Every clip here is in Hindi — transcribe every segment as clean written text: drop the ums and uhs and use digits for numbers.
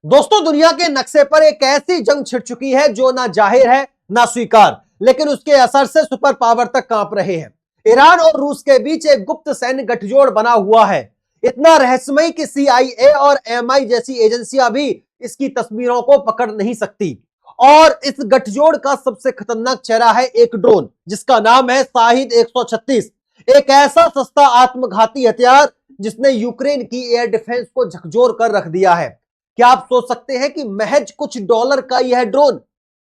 दोस्तों, दुनिया के नक्शे पर एक ऐसी जंग छिड़ चुकी है जो ना जाहिर है ना स्वीकार, लेकिन उसके असर से सुपर पावर तक कांप रहे हैं। ईरान और रूस के बीच एक गुप्त सैन्य गठजोड़ बना हुआ है, इतना रहस्यमय कि CIA और MI जैसी एजेंसियां भी इसकी तस्वीरों को पकड़ नहीं सकती। और इस गठजोड़ का सबसे खतरनाक चेहरा है एक ड्रोन जिसका नाम है शाहिद 136, एक ऐसा सस्ता आत्मघाती हथियार जिसने यूक्रेन की एयर डिफेंस को झकझोर कर रख दिया है। क्या आप सोच सकते हैं कि महज कुछ डॉलर का यह ड्रोन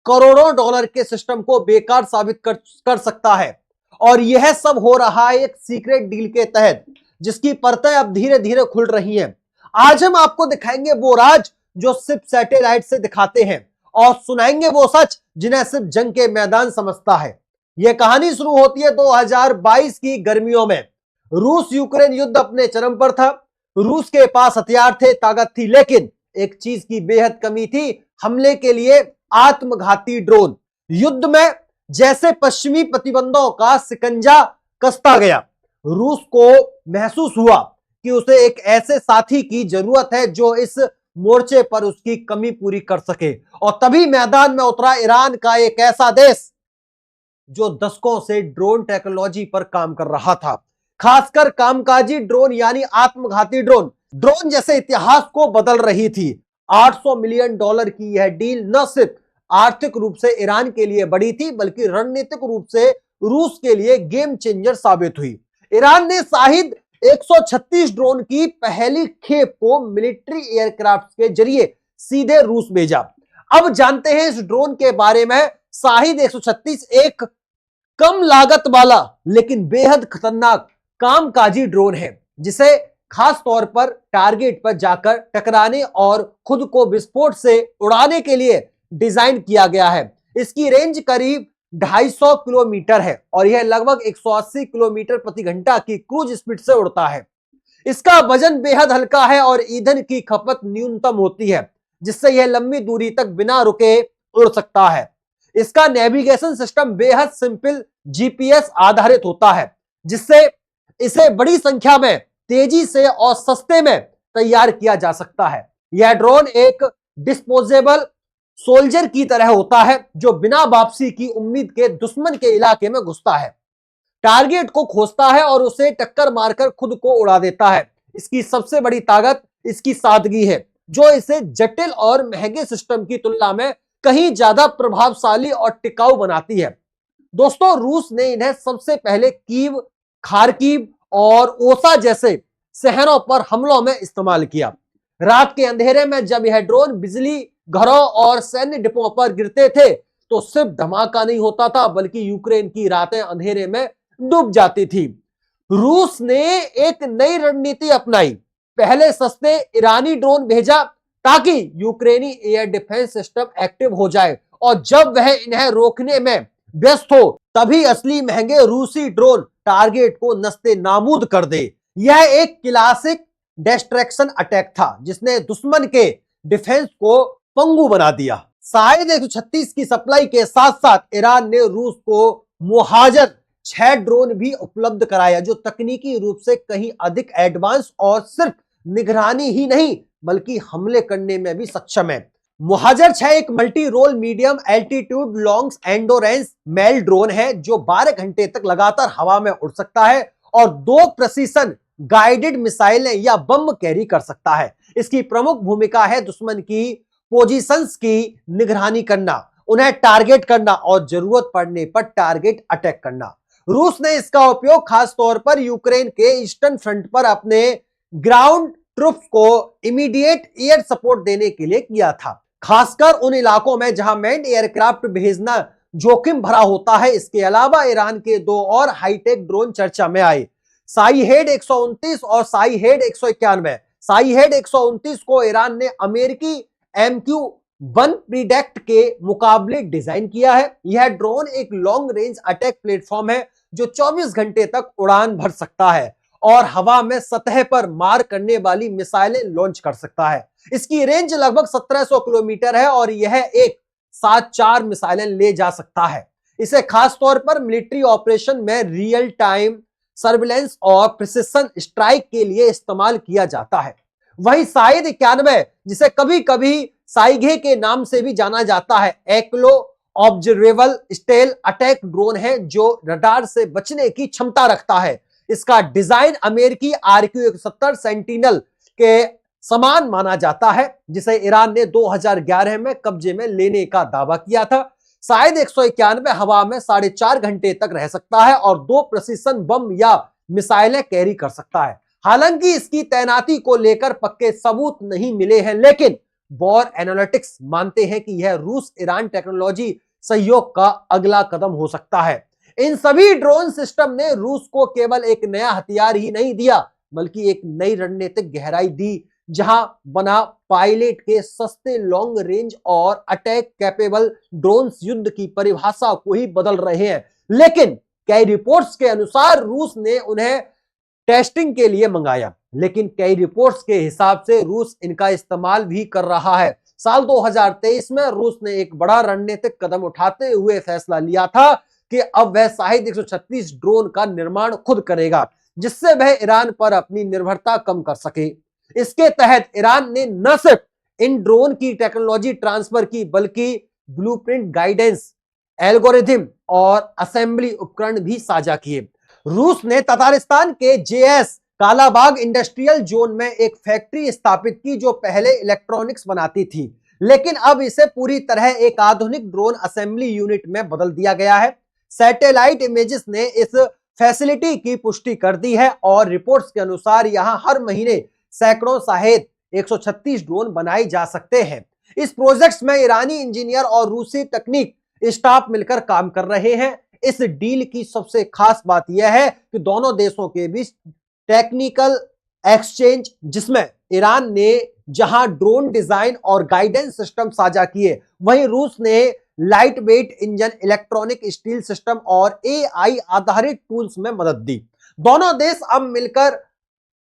करोड़ों डॉलर के सिस्टम को बेकार साबित कर सकता है? और यह सब हो रहा है एक सीक्रेट डील के तहत जिसकी परतें अब धीरे धीरे खुल रही हैं। आज हम आपको दिखाएंगे वो राज जो सिर्फ सैटेलाइट से दिखाते हैं और सुनाएंगे वो सच जिन्हें सिर्फ जंग के मैदान समझता है। यह कहानी शुरू होती है 2022 की गर्मियों में। रूस यूक्रेन युद्ध अपने चरम पर था। रूस के पास हथियार थे, ताकत थी, लेकिन एक चीज की बेहद कमी थी, हमले के लिए आत्मघाती ड्रोन। युद्ध में जैसे पश्चिमी प्रतिबंधों का शिकंजा कसता गया, रूस को महसूस हुआ कि उसे एक ऐसे साथी की जरूरत है जो इस मोर्चे पर उसकी कमी पूरी कर सके। और तभी मैदान में उतरा ईरान का एक ऐसा देश जो दशकों से ड्रोन टेक्नोलॉजी पर काम कर रहा था, खासकर कामकाजी ड्रोन यानी आत्मघाती ड्रोन। ड्रोन जैसे इतिहास को बदल रही थी। $800 मिलियन की यह डील न सिर्फ आर्थिक रूप से ईरान के लिए बड़ी थी, बल्कि रणनीतिक रूप से रूस के लिए गेम चेंजर साबित हुई। ईरान ने शाहिद 136 ड्रोन की पहली खेप को मिलिट्री एयरक्राफ्ट के जरिए सीधे रूस भेजा। अब जानते हैं इस ड्रोन के बारे में। शाहिद 136 एक कम लागत वाला लेकिन बेहद खतरनाक कामकाजी ड्रोन है, जिसे खास तौर पर टारगेट पर जाकर टकराने और खुद को विस्फोट से उड़ाने के लिए डिजाइन किया गया है। इसकी रेंज करीब 250 किलोमीटर है और यह लगभग 180 किलोमीटर प्रति घंटा की क्रूज स्पीड से उड़ता है। इसका वजन बेहद हल्का है और ईंधन की खपत न्यूनतम होती है, जिससे यह लंबी दूरी तक बिना रुके उड़ सकता है। इसका नेविगेशन सिस्टम बेहद सिंपल GPS आधारित होता है, जिससे इसे बड़ी संख्या में तेजी से और सस्ते में तैयार किया जा सकता है। यह ड्रोन एक डिस्पोजेबल सोल्जर की तरह होता है जो बिना वापसी की उम्मीद के दुश्मन के इलाके में घुसता है, टारगेट को खोजता है और उसे टक्कर मारकर खुद को उड़ा देता है। इसकी सबसे बड़ी ताकत इसकी सादगी है, जो इसे जटिल और महंगे सिस्टम की तुलना में कहीं ज्यादा प्रभावशाली और टिकाऊ बनाती है। दोस्तों, रूस ने इन्हें सबसे पहले कीव, खार्किव और ओसा जैसे शहरों पर हमलों में इस्तेमाल किया। रात के अंधेरे में जब यह ड्रोन बिजली घरों और सैन्य डिपों पर गिरते थे तो सिर्फ धमाका नहीं होता था, बल्कि यूक्रेन की रातें अंधेरे में डूब जाती थी। रूस ने एक नई रणनीति अपनाई। पहले सस्ते ईरानी ड्रोन भेजा ताकि यूक्रेनी एयर डिफेंस सिस्टम एक्टिव हो जाए, और जब वह इन्हें रोकने में व्यस्त हो तभी असली महंगे रूसी ड्रोन टारगेट को नस्ते नाबूद कर दे। यह एक क्लासिक डिस्ट्रैक्शन अटैक था जिसने दुश्मन के डिफेंस को पंगु बना दिया। शाहिद 136 की सप्लाई के साथ साथ ईरान ने रूस को मुहाजिर 6 ड्रोन भी उपलब्ध कराया, जो तकनीकी रूप से कहीं अधिक एडवांस और सिर्फ निगरानी ही नहीं बल्कि हमले करने में भी सक्षम है। मुहाजिर 6 एक multi role medium altitude long endurance male drone है जो 12 घंटे तक लगातार हवा में उड़ सकता है और 2 प्रेसिशन गाइडेड मिसाइलें या बम कैरी कर सकता है। इसकी प्रमुख भूमिका है दुश्मन की पोजीशंस की निगरानी करना, उन्हें टारगेट करना और जरूरत पड़ने पर टारगेट अटैक करना। रूस ने इसका उपयोग खास तौर पर यूक्रेन के ईस्टर्न फ्रंट पर अपने ग्राउंड ट्रूप्स को इमीडिएट एयर सपोर्ट देने के लिए किया था, खासकर उन इलाकों में जहां मैन्ड एयरक्राफ्ट भेजना जोखिम भरा होता है। इसके अलावा ईरान के 2 और हाईटेक ड्रोन चर्चा में आए, शाहीद 129 और शाहीद 191। शाहीद 129 को ईरान ने अमेरिकी MQ-1 प्रीडेक्ट के मुकाबले डिजाइन किया है। यह ड्रोन एक लॉन्ग रेंज अटैक प्लेटफॉर्म है जो 24 घंटे तक उड़ान भर सकता है और हवा में सतह पर मार करने वाली मिसाइलें लॉन्च कर सकता है। इसकी रेंज लगभग 1700 किलोमीटर है और यह एक साथ 4 मिसाइलें ले जा सकता है। इसे खास तौर पर मिलिट्री ऑपरेशन में रियल टाइम सर्विलेंस और प्रिसिशन स्ट्राइक के लिए इस्तेमाल किया जाता है। वही शाहिद 91, जिसे कभी कभी साइगे के नाम से भी जाना जाता है, एक्लो ऑब्जर्वेबल स्टेल अटैक ड्रोन है जो रडार से बचने की क्षमता रखता है। इसका डिजाइन अमेरिकी RQ-170 सेंटिनल के समान माना जाता है, जिसे ईरान ने 2011 में कब्जे में लेने का दावा किया था। शायद 191 हवा में 4.5 घंटे तक रह सकता है और 2 प्रिसीशन बम या मिसाइलें कैरी कर सकता है। हालांकि इसकी तैनाती को लेकर पक्के सबूत नहीं मिले हैं, लेकिन वॉर एनालिटिक्स मानते हैं कि यह रूस ईरान टेक्नोलॉजी सहयोग का अगला कदम हो सकता है। इन सभी ड्रोन सिस्टम ने रूस को केवल एक नया हथियार ही नहीं दिया, बल्कि एक नई रणनीतिक गहराई दी, जहां बना पायलट के सस्ते लॉन्ग रेंज और अटैक कैपेबल ड्रोन्स युद्ध की परिभाषा को ही बदल रहे हैं। लेकिन कई रिपोर्ट्स के अनुसार रूस ने उन्हें टेस्टिंग के लिए मंगाया, लेकिन कई रिपोर्ट्स के हिसाब से रूस इनका इस्तेमाल भी कर रहा है। साल 2023 में रूस ने एक बड़ा रणनीतिक कदम उठाते हुए फैसला लिया था कि अब वह शाहिद 136 ड्रोन का निर्माण खुद करेगा, जिससे वह ईरान पर अपनी निर्भरता कम कर सके। इसके तहत ईरान ने न सिर्फ इन ड्रोन की टेक्नोलॉजी ट्रांसफर की, बल्कि ब्लूप्रिंट, गाइडेंस, एल्गोरिथम और असेंबली उपकरण भी साझा किए। रूस ने ततारिस्तान के JS कालाबाग इंडस्ट्रियल जोन में एक फैक्ट्री स्थापित की जो पहले इलेक्ट्रॉनिक्स बनाती थी, लेकिन अब इसे पूरी तरह एक आधुनिक ड्रोन असेंबली यूनिट में बदल दिया गया है। सैटेलाइट इमेजेस ने इस फैसिलिटी की पुष्टि कर दी है और रिपोर्ट्स के अनुसार यहां हर महीने सैकड़ों शाहिद 136 ड्रोन बनाए जा सकते हैं। इस प्रोजेक्ट में ईरानी इंजीनियर और रूसी तकनीक स्टाफ मिलकर काम कर रहे हैं। इस डील की सबसे खास बात यह है कि दोनों देशों के बीच टेक्निकल एक्सचेंज, जिसमें ईरान ने जहां ड्रोन डिजाइन और गाइडेंस सिस्टम साझा किए, वहीं रूस ने light weight engine, electronic steel system और AI आधारित टूल्स में मदद दी। दोनों देश अब मिलकर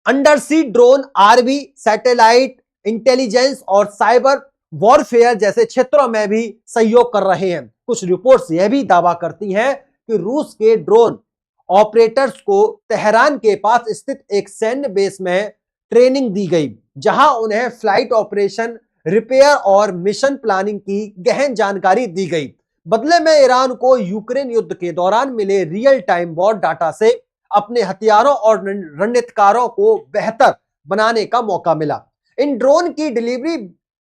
undersea drone, RV, satellite intelligence और साइबर वॉरफेयर जैसे क्षेत्रों में भी सहयोग कर रहे हैं। कुछ रिपोर्ट्स यह भी दावा करती हैं कि रूस के ड्रोन ऑपरेटर्स को तेहरान के पास स्थित एक सैन्य बेस में ट्रेनिंग दी गई, जहां उन्हें फ्लाइट ऑपरेशन, रिपेयर और मिशन प्लानिंग की गहन जानकारी दी गई। बदले में ईरान को यूक्रेन युद्ध के दौरान मिले रियल टाइम वॉर डाटा से अपने हथियारों और रणनीतिकारों को बेहतर बनाने का मौका मिला। इन ड्रोन की डिलीवरी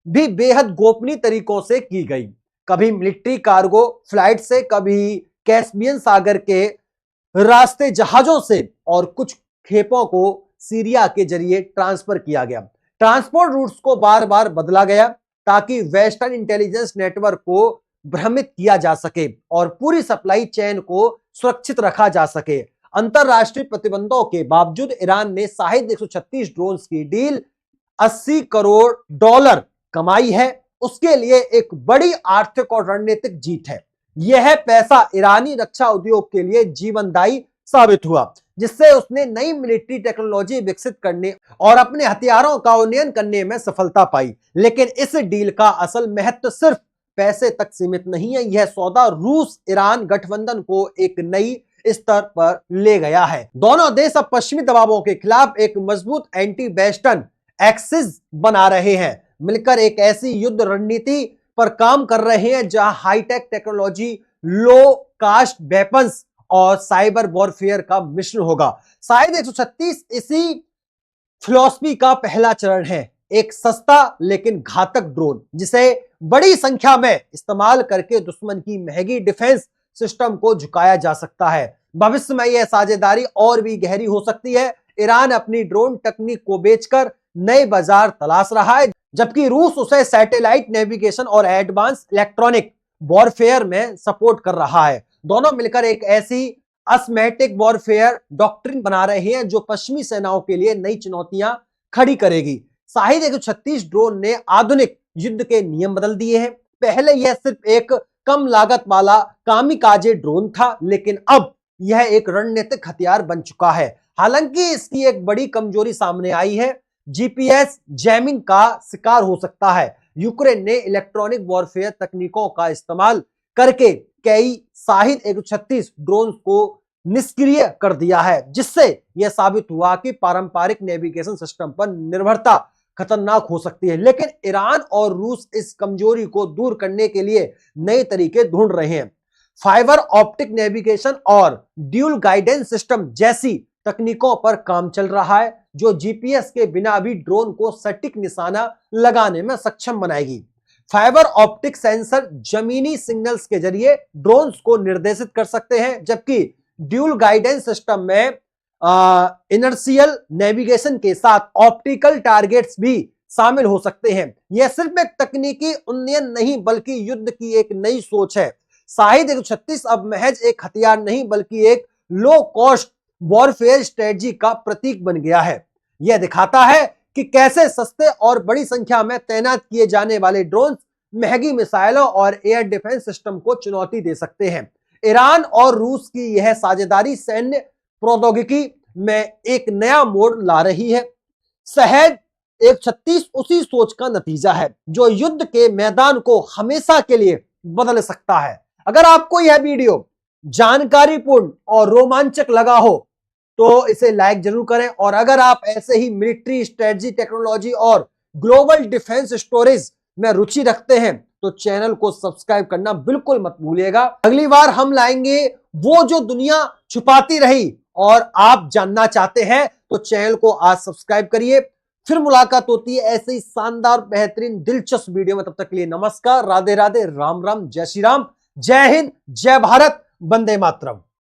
भी बेहद गोपनीय तरीकों से की गई, कभी मिलिट्री कार्गो फ्लाइट से, कभी कैस्पियन सागर के रास्ते जहाजों से और कुछ खेपों को सीरिया के जरिए ट्रांसफर किया गया। ट्रांसपोर्ट रूट्स को बार बार बदला गया ताकि वेस्टर्न इंटेलिजेंस नेटवर्क को भ्रमित किया जा सके और पूरी सप्लाई चेन को सुरक्षित रखा जा सके। अंतरराष्ट्रीय प्रतिबंधों के बावजूद ईरान ने शाहिद 136 ड्रोन की डील $80 करोड़ कमाई है। उसके लिए एक बड़ी आर्थिक और रणनीतिक जीत है। यह पैसा ईरानी रक्षा उद्योग के लिए जीवनदायी साबित हुआ, जिससे उसने नई मिलिट्री टेक्नोलॉजी विकसित करने और अपने हथियारों का उन्नयन करने में सफलता पाई। लेकिन इस डील का असल महत्व सिर्फ पैसे तक सीमित नहीं है। यह सौदा रूस ईरान गठबंधन को एक नई स्तर पर ले गया है। दोनों देश अब पश्चिमी दबावों के खिलाफ एक मजबूत एंटी वेस्टर्न एक्सिस बना रहे हैं, मिलकर एक ऐसी युद्ध रणनीति पर काम कर रहे हैं जहां हाईटेक टेक्नोलॉजी, लो कास्ट वेपन्स और साइबर वॉरफेयर का मिश्रण होगा। शायद 136 इसी फिलॉसफी का पहला चरण है, एक सस्ता लेकिन घातक ड्रोन जिसे बड़ी संख्या में इस्तेमाल करके दुश्मन की महंगी डिफेंस सिस्टम को झुकाया जा सकता है। भविष्य में यह साझेदारी और भी गहरी हो सकती है। ईरान अपनी ड्रोन तकनीक को बेचकर नए बाजार तलाश रहा है, जबकि रूस उसे सैटेलाइट नेविगेशन और एडवांस इलेक्ट्रॉनिक वॉरफेयर में सपोर्ट कर रहा है। दोनों मिलकर एक ऐसी असमेटिक वॉरफेयर डॉक्ट्रिन बना रहे हैं जो पश्चिमी सेनाओं के लिए नई चुनौतियां खड़ी करेगी। शाहिद 136 ड्रोन ने आधुनिक युद्ध के नियम बदल दिए हैं। पहले यह सिर्फ एक कम लागत वाला कामिकाजे ड्रोन था, लेकिन अब यह एक रणनीतिक हथियार बन चुका है। हालांकि इसकी एक बड़ी कमजोरी सामने आई है, GPS जैमिंग का शिकार हो सकता है। यूक्रेन ने इलेक्ट्रॉनिक वॉरफेयर तकनीकों का इस्तेमाल करके कई शाहिद 136 ड्रोन को निष्क्रिय कर दिया है, जिससे यह साबित हुआ कि पारंपरिक नेविगेशन सिस्टम पर निर्भरता खतरनाक हो सकती है। लेकिन ईरान और रूस इस कमजोरी को दूर करने के लिए नए तरीके ढूंढ रहे हैं। फाइबर ऑप्टिक नेविगेशन और ड्यूल गाइडेंस सिस्टम जैसी तकनीकों पर काम चल रहा है, जो जीपीएस के बिना भी ड्रोन को सटीक निशाना लगाने में सक्षम बनाएगी। फाइबर ऑप्टिक सेंसर जमीनी सिग्नल्स के जरिए ड्रोन्स को निर्देशित कर सकते हैं, जबकि ड्यूल गाइडेंस सिस्टम में इनर्शियल नेविगेशन के साथ ऑप्टिकल टारगेट्स भी शामिल हो सकते हैं। यह सिर्फ एक तकनीकी उन्नयन नहीं बल्कि युद्ध की एक नई सोच है। शाहिद 136 अब महज एक हथियार नहीं बल्कि एक लो कॉस्ट वॉरफेयर स्ट्रेटजी का प्रतीक बन गया है। यह दिखाता है कि कैसे सस्ते और बड़ी संख्या में तैनात किए जाने वाले ड्रोन महंगी मिसाइलों और एयर डिफेंस सिस्टम को चुनौती दे सकते हैं। ईरान और रूस की यह साझेदारी सैन्य प्रौद्योगिकी में एक नया मोड़ ला रही है। शहद 136 उसी सोच का नतीजा है जो युद्ध के मैदान को हमेशा के लिए बदल सकता है। अगर आपको यह वीडियो जानकारीपूर्ण और रोमांचक लगा हो तो इसे लाइक जरूर करें, और अगर आप ऐसे ही मिलिट्री स्ट्रेटजी, टेक्नोलॉजी और ग्लोबल डिफेंस स्टोरीज में रुचि रखते हैं तो चैनल को सब्सक्राइब करना बिल्कुल मत भूलिएगा। अगली बार हम लाएंगे वो जो दुनिया छुपाती रही और आप जानना चाहते हैं तो चैनल को आज सब्सक्राइब करिए। फिर मुलाकात होती है ऐसे ही शानदार, बेहतरीन, दिलचस्प वीडियो में। तब तक के लिए नमस्कार, राधे राधे, राम राम, जय श्री राम, जय हिंद, जय भारत, वंदे मातरम।